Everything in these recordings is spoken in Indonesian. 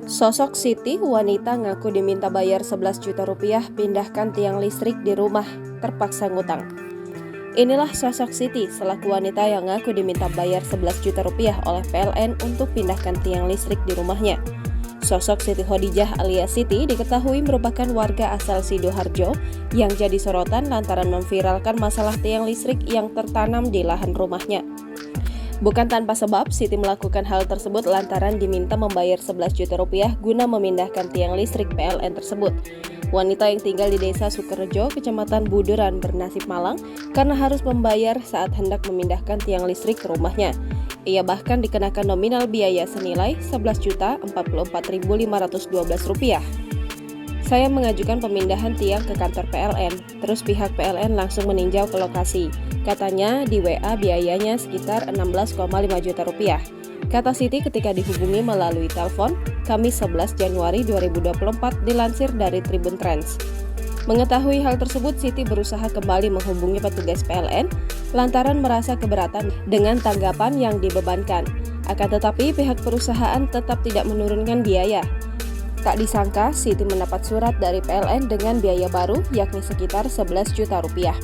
Sosok Siti, wanita ngaku diminta bayar 11 juta rupiah pindahkan tiang listrik di rumah, terpaksa ngutang. Inilah sosok Siti selaku wanita yang ngaku diminta bayar 11 juta rupiah oleh PLN untuk pindahkan tiang listrik di rumahnya. Sosok Siti Khadijah alias Siti diketahui merupakan warga asal Sidoarjo yang jadi sorotan lantaran memviralkan masalah tiang listrik yang tertanam di lahan rumahnya. Bukan tanpa sebab, Siti melakukan hal tersebut lantaran diminta membayar 11 juta rupiah guna memindahkan tiang listrik PLN tersebut. Wanita yang tinggal di desa Sukorejo, kecamatan Buduran, Bernasib Malang, karena harus membayar saat hendak memindahkan tiang listrik ke rumahnya. Ia bahkan dikenakan nominal biaya senilai Rp11.044.512. Saya mengajukan pemindahan tiang ke kantor PLN, terus pihak PLN langsung meninjau ke lokasi. Katanya di WA biayanya sekitar 16,5 juta rupiah. Kata Siti ketika dihubungi melalui telepon, Kamis 11 Januari 2024 dilansir dari Tribun Trends. Mengetahui hal tersebut, Siti berusaha kembali menghubungi petugas PLN lantaran merasa keberatan dengan tanggapan yang dibebankan. Akan tetapi pihak perusahaan tetap tidak menurunkan biaya. Tak disangka, Siti mendapat surat dari PLN dengan biaya baru yakni sekitar 11 juta rupiah.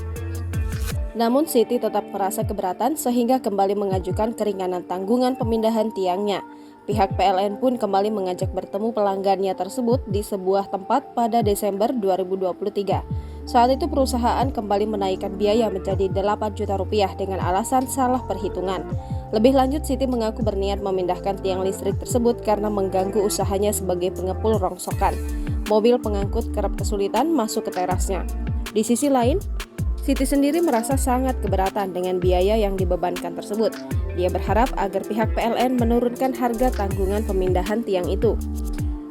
Namun Siti tetap merasa keberatan sehingga kembali mengajukan keringanan tanggungan pemindahan tiangnya. Pihak PLN pun kembali mengajak bertemu pelanggannya tersebut di sebuah tempat pada Desember 2023. Saat itu perusahaan kembali menaikkan biaya menjadi 8 juta rupiah dengan alasan salah perhitungan. Lebih lanjut, Siti mengaku berniat memindahkan tiang listrik tersebut karena mengganggu usahanya sebagai pengepul rongsokan. Mobil pengangkut kerap kesulitan masuk ke terasnya. Di sisi lain, Siti sendiri merasa sangat keberatan dengan biaya yang dibebankan tersebut. Dia berharap agar pihak PLN menurunkan harga tanggungan pemindahan tiang itu.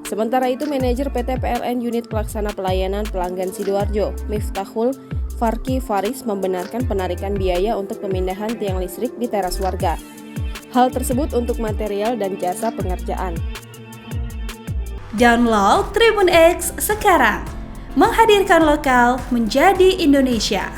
Sementara itu, manajer PT PLN Unit Pelaksana Pelayanan Pelanggan Sidoarjo, Miftahul Farki Faris, membenarkan penarikan biaya untuk pemindahan tiang listrik di teras warga. Hal tersebut untuk material dan jasa pengerjaan. Download Tribun X sekarang, menghadirkan lokal menjadi Indonesia.